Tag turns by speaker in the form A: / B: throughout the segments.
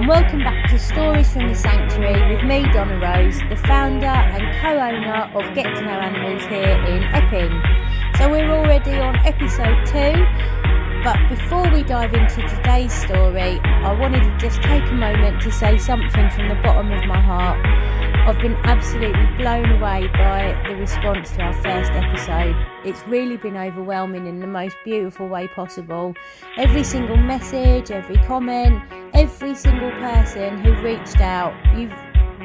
A: and welcome back to Stories from the Sanctuary with me, Donna Rose, the founder and co-owner of Get to Know Animals here in Epping. So we're already on episode 2, but before we dive into today's story, I wanted to just take a moment to say something from the bottom of my heart. I've been absolutely blown away by the response to our first episode. It's really been overwhelming in the most beautiful way possible. Every single message, every comment, every single person who reached out, you've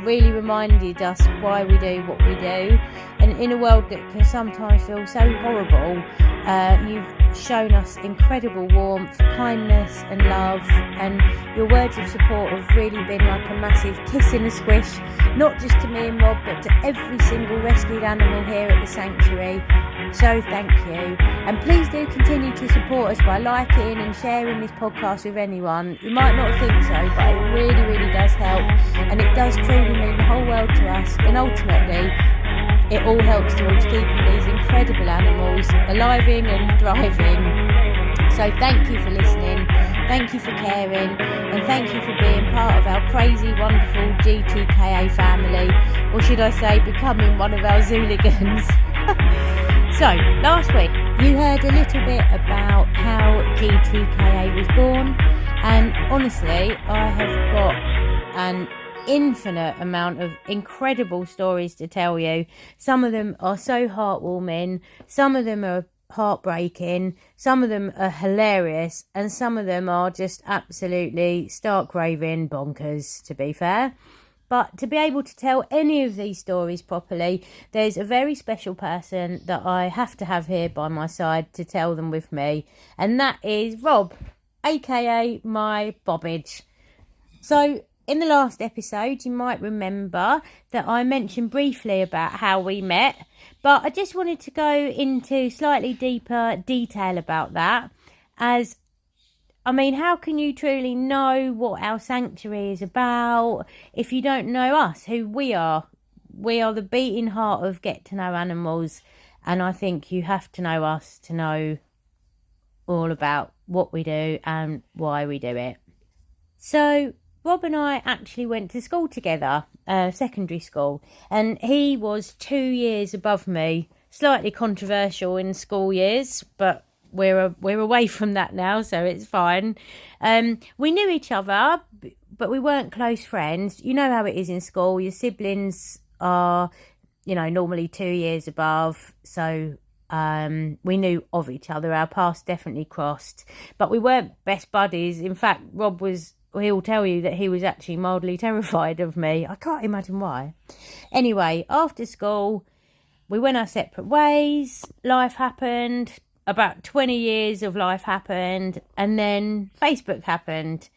A: really reminded us why we do what we do. And in a world that can sometimes feel so horrible, you've shown us incredible warmth, kindness and love, and your words of support have really been like a massive kiss and a squish, not just to me and Rob, but to every single rescued animal here at the Sanctuary. So thank you, and please do continue to support us by liking and sharing this podcast with anyone. You might not think so, but it really does help, and it does truly mean the whole world to us, and ultimately it all helps towards keeping these incredible animals alive and thriving. So thank you for listening, thank you for caring, and thank you for being part of our crazy, wonderful GTKA family, or should I say becoming one of our Zooligans. So, last week you heard a little bit about how GTKA was born, and honestly I have got an infinite amount of incredible stories to tell you. Some of them are so heartwarming, some of them are heartbreaking, some of them are hilarious, and some of them are just absolutely stark raving bonkers, to be fair. But to be able to tell any of these stories properly, there's a very special person that I have to have here by my side to tell them with me, and that is Rob, aka my Bobbage. So in the last episode, you might remember that I mentioned briefly about how we met, but I just wanted to go into slightly deeper detail about that, as I mean, how can you truly know what our sanctuary is about if you don't know us, who we are? We are the beating heart of Get to Know Animals, and I think you have to know us to know all about what we do and why we do it. So Rob and I actually went to school together, secondary school, and he was 2 years above me. Slightly controversial in school years, but we're away from that now, so it's fine. We knew each other, but we weren't close friends. You know how it is in school. Your siblings are, normally 2 years above, so we knew of each other. Our paths definitely crossed, but we weren't best buddies. In fact, he'll tell you that he was actually mildly terrified of me. I can't imagine why. Anyway, after school, we went our separate ways. Life happened. About 20 years of life happened, and then Facebook happened.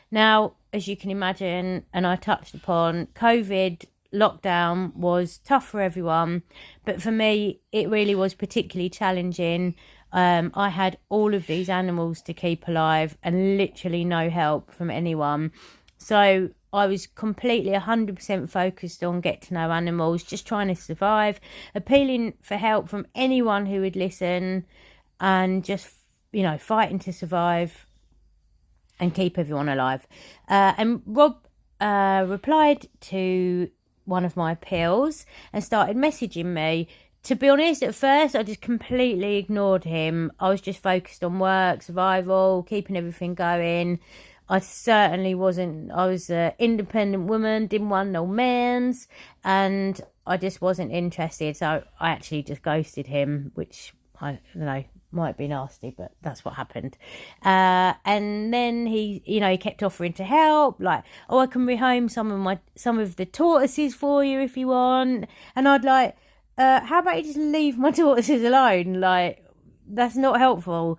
A: Now, as you can imagine, and I touched upon, COVID lockdown was tough for everyone, but for me, it really was particularly challenging. I had all of these animals to keep alive and literally no help from anyone. So I was completely 100% focused on Get to Know Animals, just trying to survive, appealing for help from anyone who would listen, and just, fighting to survive and keep everyone alive. And Rob replied to one of my appeals and started messaging me. To be honest, at first, I just completely ignored him. I was just focused on work, survival, keeping everything going. I certainly wasn't. I was an independent woman, didn't want no mans, and I just wasn't interested. So I actually just ghosted him, which, I don't know, might be nasty, but that's what happened. And then he kept offering to help, like, oh, I can rehome some of the tortoises for you if you want. And I'd like, how about you just leave my tortoises alone? Like, that's not helpful.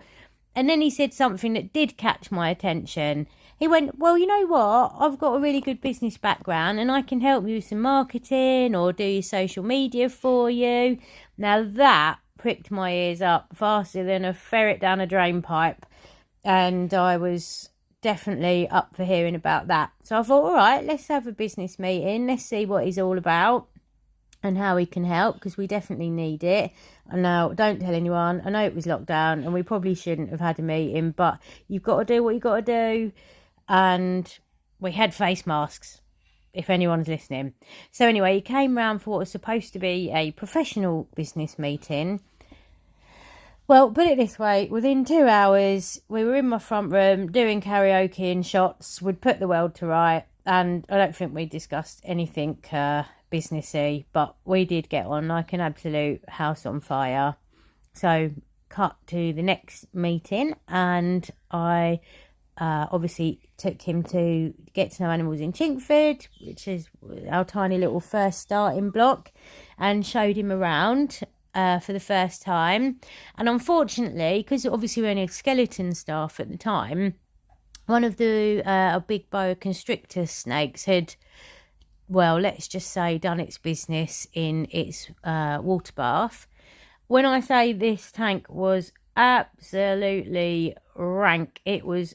A: And then he said something that did catch my attention. He went, well, you know what? I've got a really good business background and I can help you with some marketing or do your social media for you. Now that pricked my ears up faster than a ferret down a drain pipe, and I was definitely up for hearing about that. So I thought, all right, let's have a business meeting, let's see what he's all about and how he can help, because we definitely need it. And now, don't tell anyone, I know it was locked down and we probably shouldn't have had a meeting, but you've got to do what you've got to do. And we had face masks, if anyone's listening. So anyway, he came round for what was supposed to be a professional business meeting. Well, put it this way, within 2 hours, we were in my front room doing karaoke and shots. We'd put the world to right, and I don't think we discussed anything businessy, but we did get on like an absolute house on fire. So cut to the next meeting, and I obviously took him to Get to Know Animals in Chinkford, which is our tiny little first starting block, and showed him around for the first time. And unfortunately, because obviously we only had skeleton staff at the time, one of the big boa constrictor snakes had, well, let's just say, done its business in its water bath. When I say this tank was absolutely rank, it was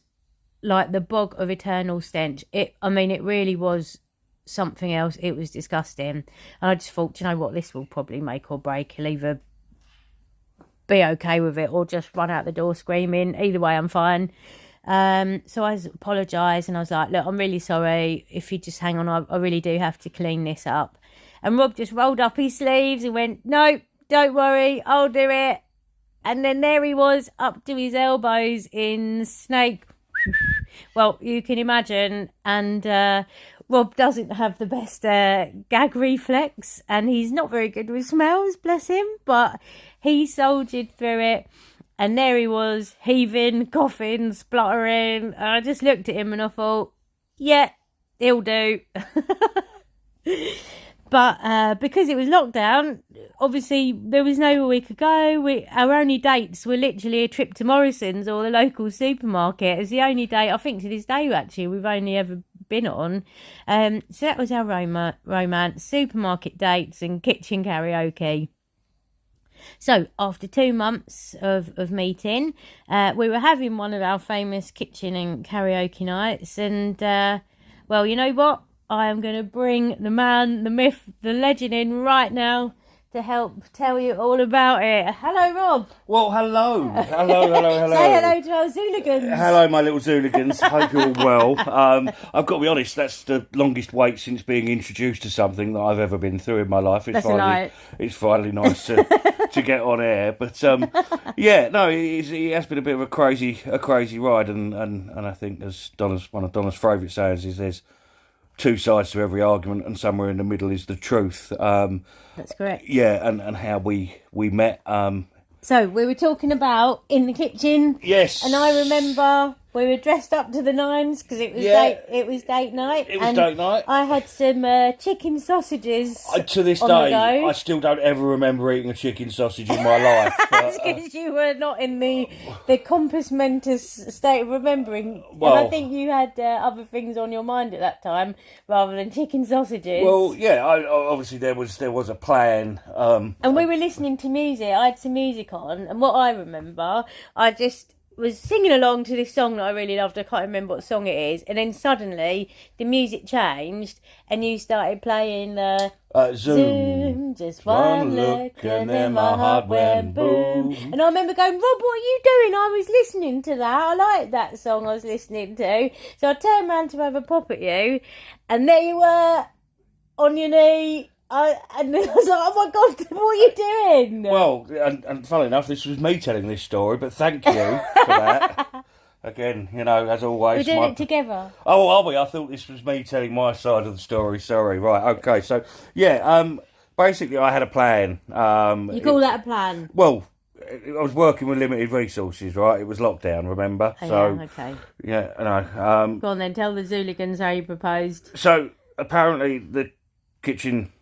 A: like the bog of eternal stench. It really was something else. It was disgusting. And I just thought, do you know what, this will probably make or break. He'll either be okay with it or just run out the door screaming. Either way, I'm fine. So I apologised and I was like, look, I'm really sorry. If you just hang on, I really do have to clean this up. And Rob just rolled up his sleeves and went, no, don't worry, I'll do it. And then there he was, up to his elbows in snake. Well, you can imagine. And Rob doesn't have the best gag reflex, and he's not very good with smells, bless him. But he soldiered through it. And there he was, heaving, coughing, spluttering. And I just looked at him and I thought, yeah, he'll do. But because it was lockdown, obviously there was nowhere we could go. Our only dates were literally a trip to Morrison's or the local supermarket. It's the only date, I think to this day actually, we've only ever been on. So that was our romance, supermarket dates and kitchen karaoke. So after 2 months of meeting, we were having one of our famous kitchen and karaoke nights. And, well, you know what? I am going to bring the man, the myth, the legend in right now to help tell you all about it. Hello, Rob.
B: Well, hello. Hello.
A: Say hello to our Zooligans.
B: Hello, my little Zooligans. Hope you're all well. I've got to be honest, that's the longest wait since being introduced to something that I've ever been through in my life. It's finally nice to get on air. But yeah, no, it has been a bit of a crazy ride, and I think, as one of Donna's favourite sayings is, there's two sides to every argument, and somewhere in the middle is the truth.
A: That's correct.
B: Yeah, and how we met.
A: So we were talking about in the kitchen.
B: Yes.
A: And I remember we were dressed up to the nines because it was date night.
B: It was date night.
A: I had some chicken sausages.
B: To this day, I still don't ever remember eating a chicken sausage in my life.
A: That's because you were not in the compos mentis state of remembering.
B: Well,
A: and I think you had other things on your mind at that time rather than chicken sausages.
B: Well, yeah, obviously there was a plan.
A: And we were listening to music. I had some music on, and what I remember, I just was singing along to this song that I really loved. I can't remember what song it is. And then suddenly the music changed and you started playing
B: Zoom.
A: Just one look and then my heart went boom. And I remember going, Rob, what are you doing? I was listening to that. I liked that song I was listening to. So I turned around to have a pop at you, and there you were on your knee. And then I was like, oh my God, what are you doing?
B: Well, and funnily enough, this was me telling this story, but thank you for that. Again, as always.
A: We're doing it together.
B: Oh, are we? I thought this was me telling my side of the story. Sorry. Right, okay. So, yeah, basically I had a plan.
A: You call that a plan?
B: Well, I was working with limited resources, right? It was lockdown, remember?
A: Oh,
B: so,
A: yeah, okay.
B: Yeah, I know.
A: Go on then, tell the Zooligans how you proposed.
B: So, apparently the kitchen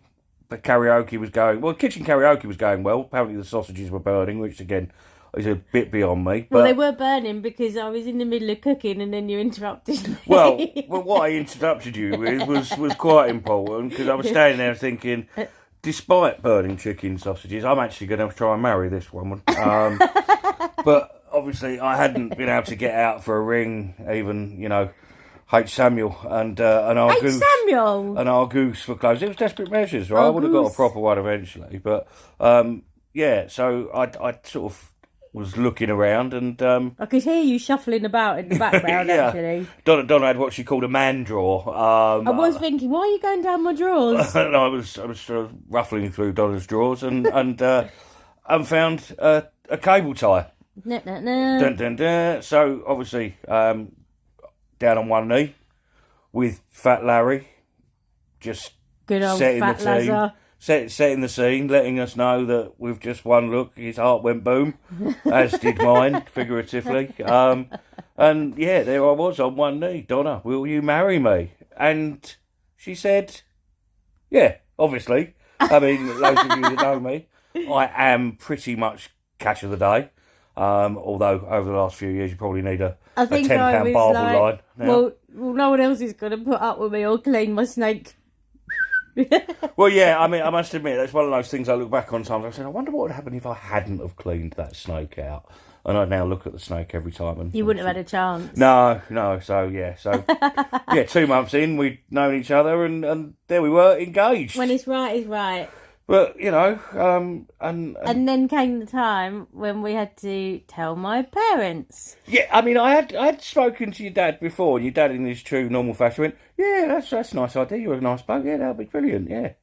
B: karaoke was going well. Kitchen karaoke was going well. Apparently the sausages were burning, which again is a bit beyond me.
A: Well, they were burning because I was in the middle of cooking and then you interrupted me.
B: Well, what I interrupted you with was quite important, because I was standing there thinking, despite burning chicken sausages, I'm actually going to try and marry this woman. But obviously I hadn't been able to get out for a ring, even, H. Samuel and our
A: H.
B: goose.
A: Samuel?
B: And our goose were closed. It was desperate measures, right? I would have got a proper one eventually. But, yeah, so I sort of was looking around, and
A: I could hear you shuffling about in the background.
B: yeah.
A: Actually,
B: Donna had what she called a man drawer.
A: I was thinking, why are you going down my drawers?
B: No, I was ruffling through Donna's drawers and found a cable tie.
A: No.
B: Dun, dun, dun. So obviously, down on one knee with Fat Larry, just
A: good old
B: setting
A: Fat
B: the scene.
A: Lazar.
B: Setting the scene, letting us know that with just one look, his heart went boom, as did mine, figuratively. And yeah, there I was on one knee. Donna, will you marry me? And she said, yeah, obviously. I mean, those of you that know me, I am pretty much cash of the day. Although over the last few years, you probably need a £10 barbel line. Now.
A: Well, no one else is going to put up with me or clean my snake.
B: Well, yeah, I mean, I must admit, that's one of those things I look back on sometimes. I said, I wonder what would happen if I hadn't have cleaned that snake out. And I now look at the snake every time. And
A: you wouldn't have had a chance.
B: No. So, yeah, 2 months in, we'd known each other, and there we were, engaged.
A: When it's right, it's right.
B: But, you know, and
A: then came the time when we had to tell my parents.
B: Yeah, I mean, I had spoken to your dad before, and your dad, in his true normal fashion, went, yeah, that's a nice idea, you're a nice bloke, yeah, that'll be brilliant, yeah.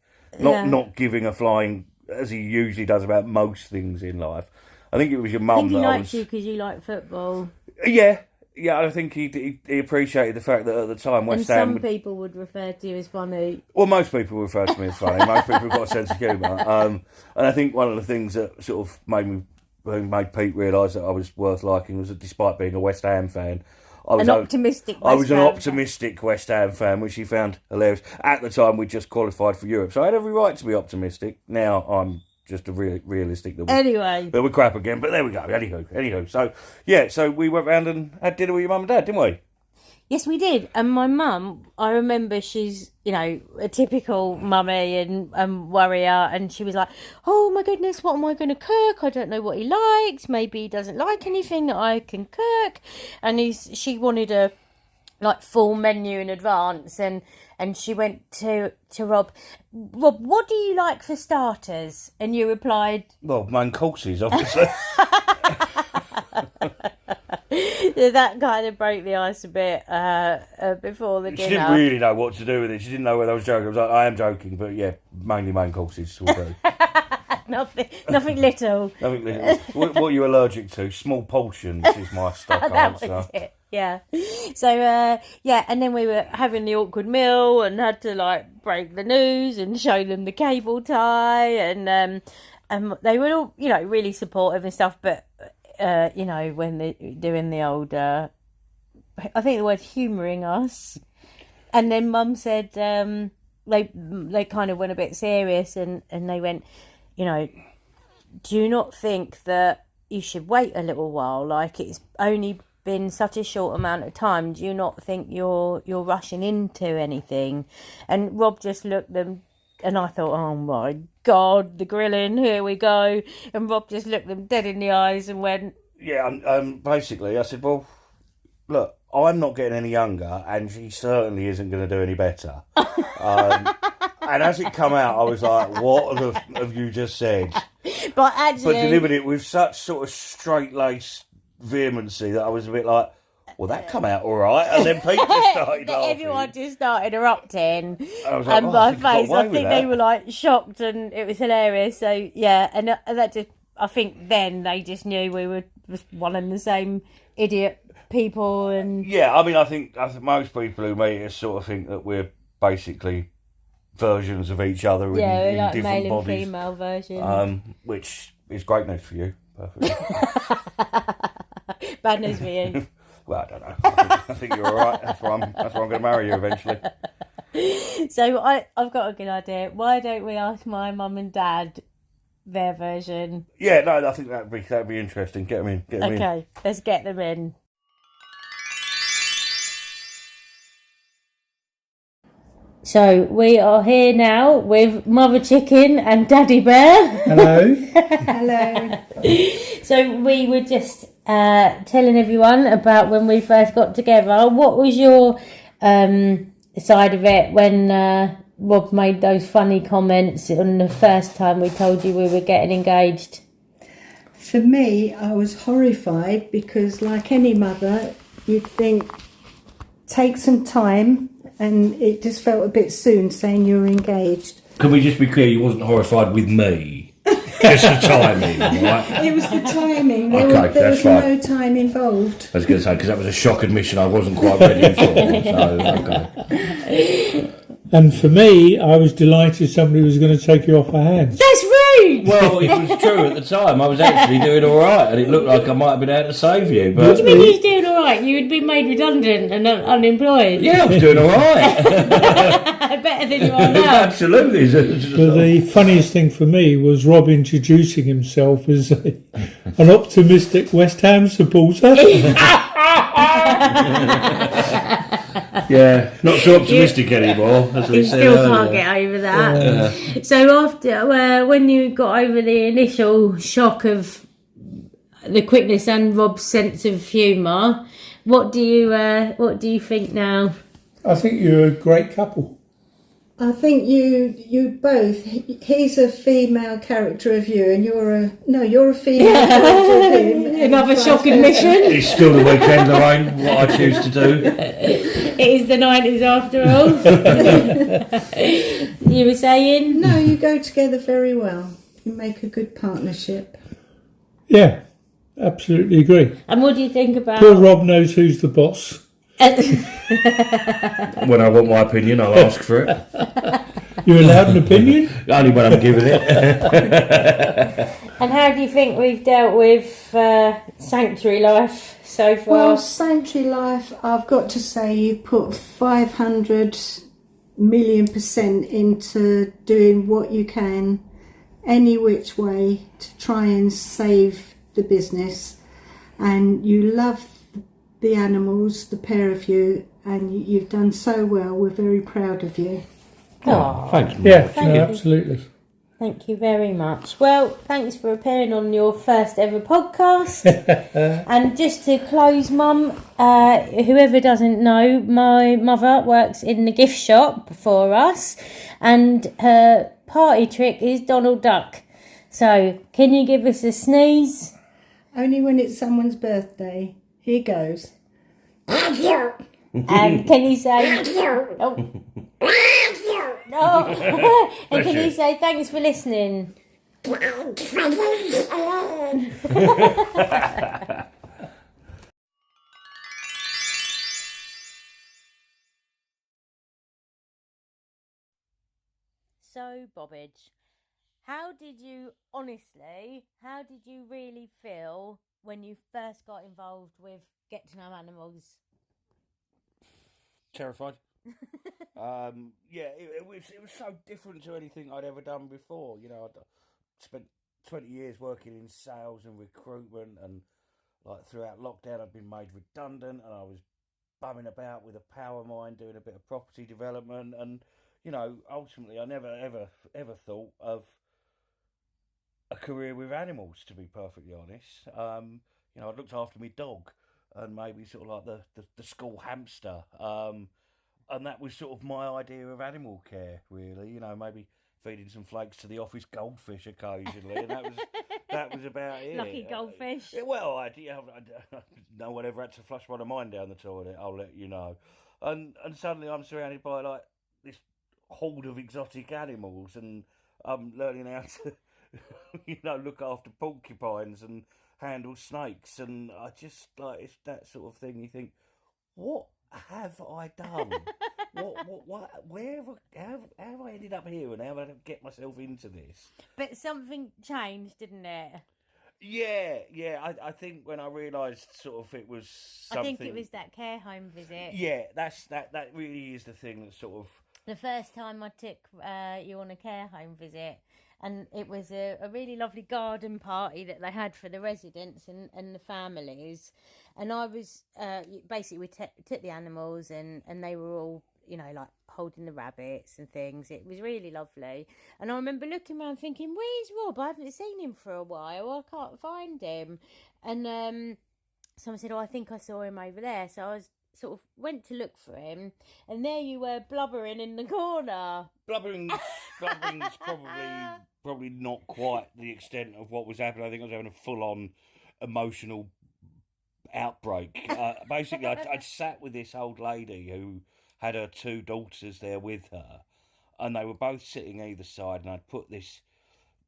B: Not giving a flying, as he usually does about most things in life. I think it was your mum
A: I think he
B: that
A: liked you because you like football.
B: Yeah, I think he appreciated the fact that at the time West Ham...
A: And some people would refer to you as funny.
B: Well, most people refer to me as funny. Most people have got a sense of humour. And I think one of the things that sort of made Pete realise that I was worth liking was that despite being a West Ham fan... I was an optimistic West Ham fan, which he found hilarious. At the time, we just qualified for Europe, so I had every right to be optimistic. Now I'm just a realistic that we're crap again, but there we go. Anywho. So we went round and had dinner with your mum and dad, didn't we?
A: Yes, we did. And my mum, I remember she's, a typical mummy and worrier. And she was like, oh my goodness, what am I going to cook? I don't know what he likes. Maybe he doesn't like anything that I can cook. And she wanted a full menu in advance. And she went to Rob, what do you like for starters? And you replied...
B: Well, main courses, obviously.
A: That kind of broke the ice a bit before the dinner.
B: She didn't really know what to do with it. She didn't know whether I was joking. I was like, I am joking, but yeah, mainly main courses will do.
A: Nothing little.
B: Nothing little. What are you allergic to? Small portions is my stock answer.
A: Was it. Yeah. So, and then we were having the awkward meal and had to, break the news and show them the cable tie. And they were all, really supportive and stuff. But, when they're doing the old, I think the word humouring us. And then Mum said they kind of went a bit serious and they went, do you not think that you should wait a little while? It's only been such a short amount of time. Do you not think you're rushing into anything? And Rob just looked them, and I thought, oh my God, the grilling, here we go. And Rob just looked them dead in the eyes and went...
B: Yeah, basically, I said, well, look, I'm not getting any younger, and she certainly isn't going to do any better. And as it come out, I was like, what have you just said?
A: But actually...
B: But delivered it with such sort of straight-laced vehemency that I was a bit like, well, that come out all right. And then Pete just started laughing.
A: Everyone just started erupting.
B: I was like,
A: and my face, I think they were shocked and it was hilarious. So, yeah, and that just, I think then they just knew we were just one and the same idiot people. And
B: yeah, I mean, I think most people who meet us sort of think that we're basically versions of each other in different
A: male
B: bodies.
A: And female version.
B: Which is great news for you. Perfectly.
A: Bad news for you.
B: Well, I don't know. I think you're all right. That's why I'm going to marry you eventually.
A: So I've got a good idea. Why don't we ask my mum and dad their version?
B: Yeah, no, I think that'd be interesting. Get them in.
A: Okay, let's get them in. So we are here now with Mother Chicken and Daddy Bear.
C: Hello.
A: Hello. So we were just telling everyone about when we first got together. What was your side of it when Rob made those funny comments on the first time we told you we were getting engaged?
C: For me, I was horrified because, like any mother, you'd think, take some time, and it just felt a bit soon saying you were engaged.
B: Can we just be clear, you wasn't horrified with me? Just the timing, right?
C: It was the timing. There was
B: fine.
C: no time involved.
B: I was going to say, because that was a shock admission I wasn't quite ready for. So, okay.
D: And for me, I was delighted somebody was going to take you off her hands.
A: That's rude!
B: Well, it was true at the time. I was actually doing all right, and it looked like I might have been able to save you. But
A: What do you mean you was doing all right? You had been made redundant and unemployed.
B: yeah, I was doing all right.
A: Better than you are now.
B: Absolutely.
D: But the funniest thing for me was Rob introducing himself as an optimistic West Ham supporter.
B: Yeah, not so optimistic anymore. As we
A: You
B: said
A: still
B: earlier.
A: can't get over that. So after, when you got over the initial shock of the quickness and Rob's sense of humour, what do you think now?
D: I think you're a great couple.
C: I think you both. He's a female character of you, and you're a female character of him.
A: Another shock admission.
B: It's still the weekend, Lorraine, what I choose to do.
A: It is the 90s after all. You were saying?
C: No, you go together very well. You make a good partnership.
D: Yeah, absolutely agree.
A: And what do you think about...
D: Poor Rob knows who's the boss.
B: When I want my opinion, I'll ask for it.
D: You're allowed an opinion?
B: Only when I'm giving it.
A: And how do you think we've dealt with sanctuary life so far?
C: Well, sanctuary life, I've got to say, you put 500 million% into doing what you can, any which way, to try and save the business. And you love the animals, the pair of you, and you've done so well. We're very proud of you.
A: Oh,
B: Thanks.
D: Yeah,
A: Thank
D: no,
A: you.
D: absolutely.
A: Thank you very much. Well, thanks for appearing on your first ever podcast. And just to close, Mum, whoever doesn't know, my mother works in the gift shop for us, and her party trick is Donald Duck. So, can you give us a sneeze?
C: Only when it's someone's birthday. Here goes.
A: And can you say... Oh. No. And can you say thanks for listening? So, Bobbage, how did you really feel when you first got involved with Get to Know Animals?
B: Terrified. It was so different to anything I'd ever done before. You know, I'd spent 20 years working in sales and recruitment, and like throughout lockdown I'd been made redundant, and I was bumming about with a power mine doing a bit of property development, and you know, ultimately I never ever thought of a career with animals, to be perfectly honest. You know, I looked after my dog and maybe sort of like the school hamster. And that was sort of my idea of animal care, really. You know, maybe feeding some flakes to the office goldfish occasionally, and that was about it.
A: Lucky goldfish.
B: No one ever had to flush one of mine down the toilet, I'll let you know. And suddenly I'm surrounded by like this horde of exotic animals, and I'm learning how to, you know, look after porcupines and handle snakes, and I just like, it's that sort of thing. You think, what have I done? How have I ended up here, and how have I get myself into this?
A: But something changed, didn't it?
B: Yeah. I think when I realised sort of it was something.
A: I think it was that care home visit.
B: Yeah, that really is the thing that sort of.
A: The first time I took you on a care home visit, and it was a really lovely garden party that they had for the residents and the families. And I was, basically we took the animals, and they were all, you know, like holding the rabbits and things. It was really lovely. And I remember looking around thinking, where's Rob? I haven't seen him for a while. I can't find him. And someone said, oh, I think I saw him over there. So I was sort of went to look for him, and there you were, blubbering in the corner.
B: Blubbering clubbing's probably not quite the extent of what was happening. I think I was having a full-on emotional outbreak. Basically, I'd sat with this old lady who had her 2 daughters there with her, and they were both sitting either side, and I'd put this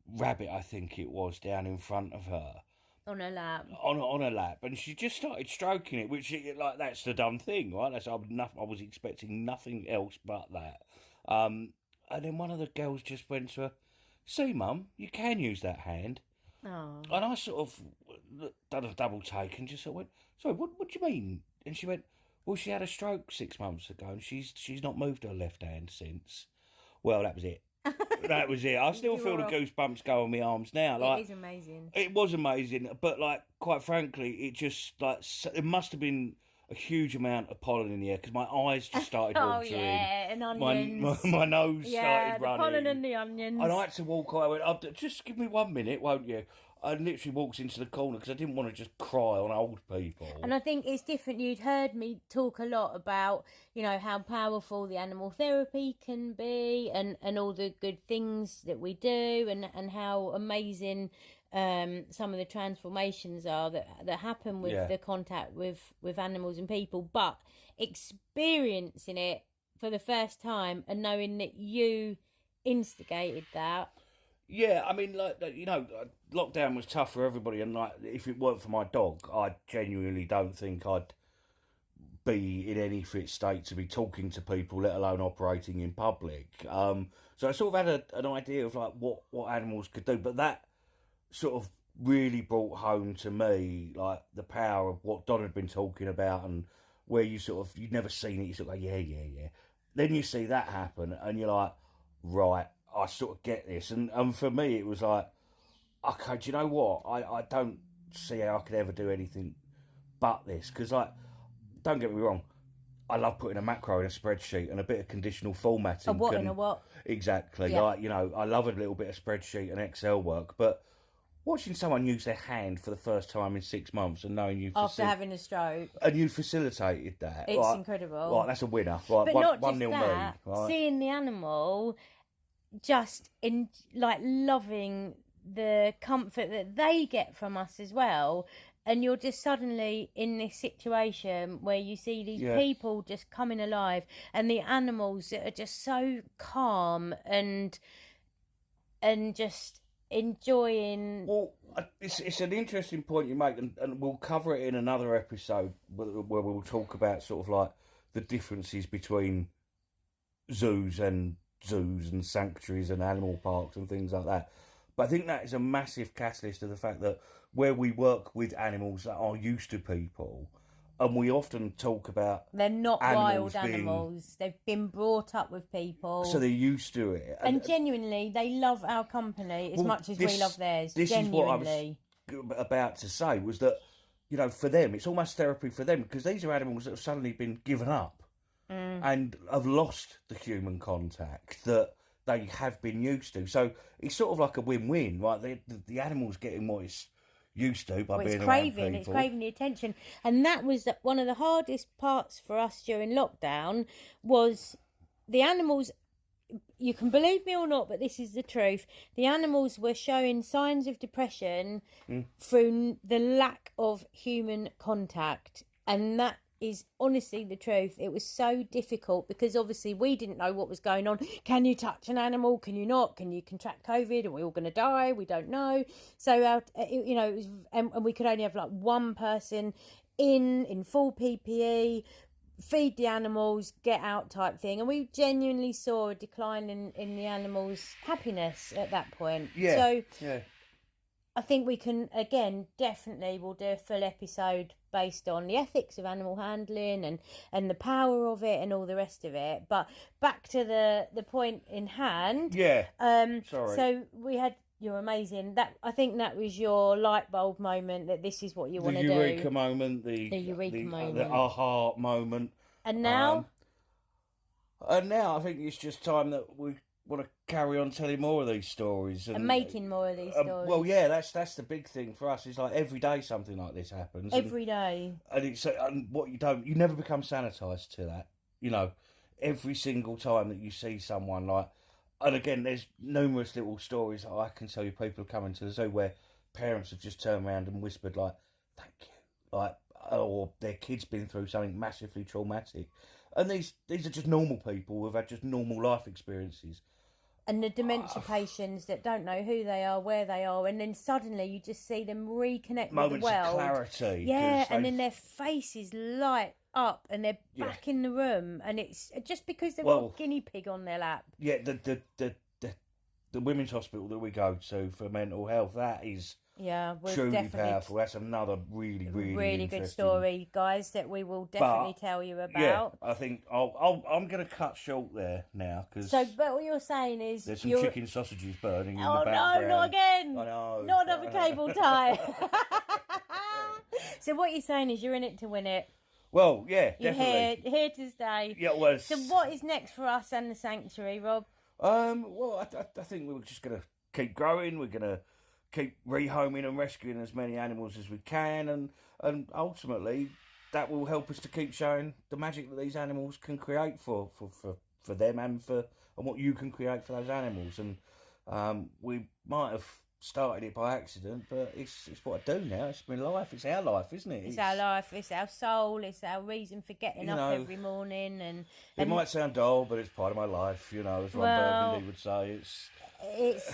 B: rabbit, I think it was, down in front of her.
A: On her lap.
B: On her lap, and she just started stroking it, which, like, that's the dumb thing, right? I was expecting nothing else but that. And then one of the girls just went to her, "See, Mum, you can use that hand."
A: Oh.
B: And I sort of done a double take and just sort of went, "Sorry, what do you mean?" And she went, "Well, she had a stroke 6 months ago, and she's not moved her left hand since." Well, that was it. That was it. I still feel the goosebumps go on my arms now. Like,
A: it is amazing.
B: It was amazing, but, like, quite frankly, it just, like, it must have been a huge amount of pollen in the air because my eyes just started watering.
A: Oh, yeah, and onions.
B: My nose started running.
A: The pollen and the onions.
B: And I had to walk away. I went, "Just give me 1 minute, won't you?" I literally walked into the corner because I didn't want to just cry on old people.
A: And I think it's different. You'd heard me talk a lot about, how powerful the animal therapy can be and all the good things that we do and how amazing some of the transformations are that happen with the contact with animals and people. But experiencing it for the first time and knowing that you instigated that.
B: Yeah, I mean, like, lockdown was tough for everybody, and, like, if it weren't for my dog, I genuinely don't think I'd be in any fit state to be talking to people, let alone operating in public. So I sort of had an idea of, like, what animals could do, but that sort of really brought home to me, like, the power of what Don had been talking about, and where you'd never seen it, you sort of go, yeah. Then you see that happen, and you're like, right, I sort of get this. And for me, it was like, okay, do you know what? I don't see how I could ever do anything but this. Because, like, don't get me wrong, I love putting a macro in a spreadsheet and a bit of conditional formatting.
A: A what in a what?
B: Exactly.
A: Yeah.
B: Like, I love a little bit of spreadsheet and Excel work. But watching someone use their hand for the first time in 6 months and knowing you...
A: After having a stroke.
B: And you facilitated that.
A: It's like, incredible.
B: Like, that's a winner. Like,
A: but not
B: 1-0
A: just that,
B: me. Right?
A: Seeing the animal... just loving the comfort that they get from us as well, and you're just suddenly in this situation where you see these people just coming alive and the animals that are just so calm and just enjoying.
B: Well, it's an interesting point you make, and we'll cover it in another episode where we'll talk about sort of like the differences between zoos and sanctuaries and animal parks and things like that. But I think that is a massive catalyst of the fact that where we work with animals that are used to people, and we often talk about
A: they're not wild animals. They've been brought up with people,
B: so they're used to it.
A: And genuinely, they love our company as much as we love theirs.
B: This
A: genuinely.
B: Is what I was about to say, was that, for them, it's almost therapy for them, because these are animals that have suddenly been given up. And have lost the human contact that they have been used to. So it's sort of like a win-win, right? The animal's getting what it's used to by being around people.
A: It's craving the attention. And that was one of the hardest parts for us during lockdown, was the animals, you can believe me or not, but this is the truth. The animals were showing signs of depression through the lack of human contact. And that is honestly the truth. It was so difficult because obviously we didn't know what was going on. Can you touch an animal? Can you not? Can you contract COVID? Are we all going to die? We don't know. So it was, and we could only have like one person in full PPE, feed the animals, get out type thing. And we genuinely saw a decline in the animals' happiness at that point. I think we can, again, definitely we'll do a full episode based on the ethics of animal handling and the power of it and all the rest of it. But back to the point in hand.
B: Yeah.
A: Sorry. So we had, you're amazing. I think that was your light bulb moment, that this is what you want to do.
B: The eureka moment. The eureka moment. The aha moment.
A: And now?
B: Now I think it's just time that we want to carry on telling more of these stories
A: and making more of these stories.
B: Well, yeah, that's the big thing for us. It's like every day something like this happens.
A: Every day,
B: and it's what you never become sanitised to that. Every single time that you see someone like And again, there's numerous little stories that I can tell you. People coming to the zoo where parents have just turned around and whispered like, "Thank you," like, or their kid's been through something massively traumatic, and these are just normal people who've had just normal life experiences.
A: And the dementia patients that don't know who they are, where they are, and then suddenly you just see them reconnect with the world.
B: Moments of clarity.
A: Yeah, and then their faces light up and they're back in the room, and it's just because they've got a guinea pig on their lap.
B: Yeah, the women's hospital that we go to for mental health, that is truly powerful. That's another really
A: good story, guys, that we will definitely tell you about.
B: Yeah, I think I'm going to cut short there now because.
A: So, but what you're saying is
B: there's some chicken sausages burning in the background.
A: Oh no, not again!
B: I know.
A: Not another cable tie. So what you're saying is you're in it to win it.
B: Well, yeah, definitely.
A: You're here to stay.
B: Yeah, well.
A: So what is next for us and the sanctuary, Rob?
B: Well, I think we're just going to keep growing. We're going to keep rehoming and rescuing as many animals as we can, and ultimately that will help us to keep showing the magic that these animals can create for them and what you can create for those animals. And we might have started it by accident, but it's what I do now. It's my life. It's our life, isn't it?
A: It's our life. It's our soul. It's our reason for getting up every morning. And
B: it might sound dull, but it's part of my life. As Ron Burgundy would say.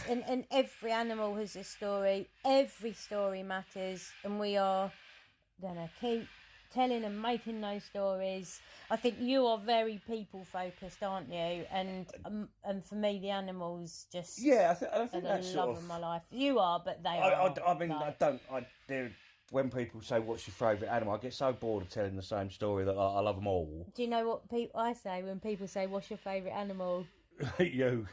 A: And every animal has a story. Every story matters, and we are gonna keep telling and making those stories. I think you are very people focused, aren't you? And for me, the animals just
B: I think
A: are the love of my life. You are, but they are.
B: I mean, when people say what's your favourite animal, I get so bored of telling the same story that I love them all.
A: Do you know what I say when people say what's your favourite animal?
B: You.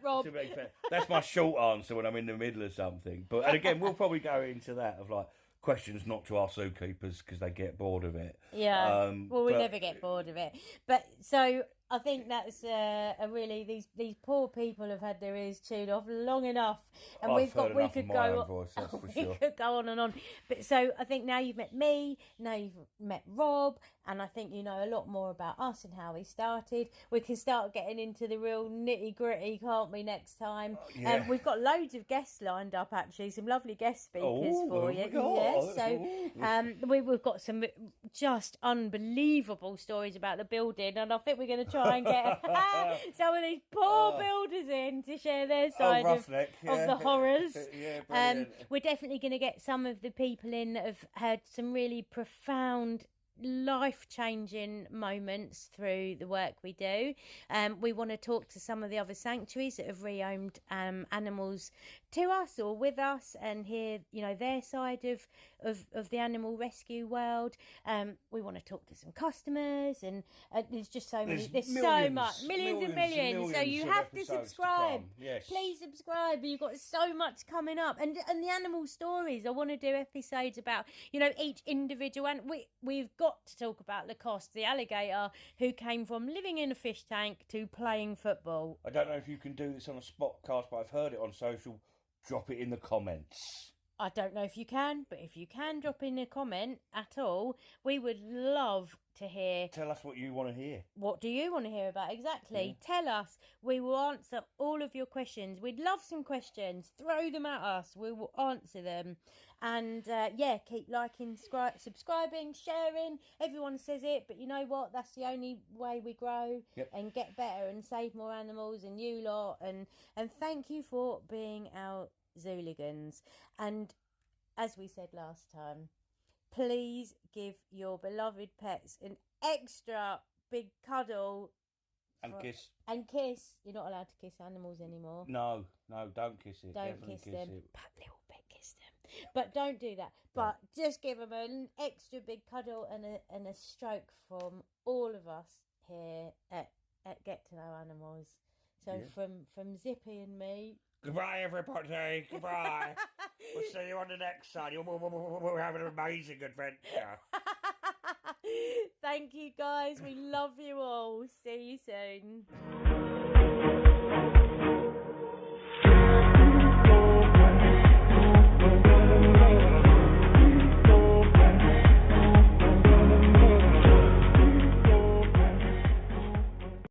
A: Rob.
B: To be fair, that's my short answer when I'm in the middle of something. And again, we'll probably go into that of like questions not to ask zookeepers because they get bored of it.
A: Yeah. We never get bored of it. But so I think that's a really these poor people have had their ears chewed off long enough, and we could go on and on. But so I think now you've met me, now you've met Rob, and I think you know a lot more about us and how we started. We can start getting into the real nitty gritty, can't we? Next time, we've got loads of guests lined up. Actually, some lovely guest speakers for you. Yeah, so we've got some just unbelievable stories about the building, and I think we're going to try and get some of these poor builders in to share their side of the horrors. We're definitely going to get some of the people in that have had some really profound life-changing moments through the work we do. We want to talk to some of the other sanctuaries that have rehomed animals to us or with us and hear their side of the animal rescue world. We want to talk to some customers, and there's just so many. There's so much, millions and millions. So you have to subscribe.
B: Yes.
A: Please subscribe. You've got so much coming up, and the animal stories. I want to do episodes about each individual, and we've got to talk about Lacoste, the alligator who came from living in a fish tank to playing football.
B: I don't know if you can do this on a spotcast, but I've heard it on social. Drop it in the comments.
A: I don't know if you can, but if you can drop in a comment at all, we would love to hear.
B: Tell us what you want to hear.
A: What do you want to hear about? Exactly. Yeah. Tell us. We will answer all of your questions. We'd love some questions. Throw them at us. We will answer them. And keep liking, subscribing, sharing. Everyone says it, but you know what? That's the only way we grow and get better and save more animals and you lot. And thank you for being our Zooligans. And as we said last time, please give your beloved pets an extra big cuddle
B: and kiss.
A: You're not allowed to kiss animals anymore.
B: No, don't kiss it.
A: Don't kiss them. But little pet kiss them. But don't do that. But just give them an extra big cuddle and a stroke from all of us here at Get to Know Animals. So from Zippy and me.
B: Goodbye, everybody. Goodbye. We'll see you on the next side. We're having an amazing adventure.
A: Thank you, guys. We love you all. See you soon.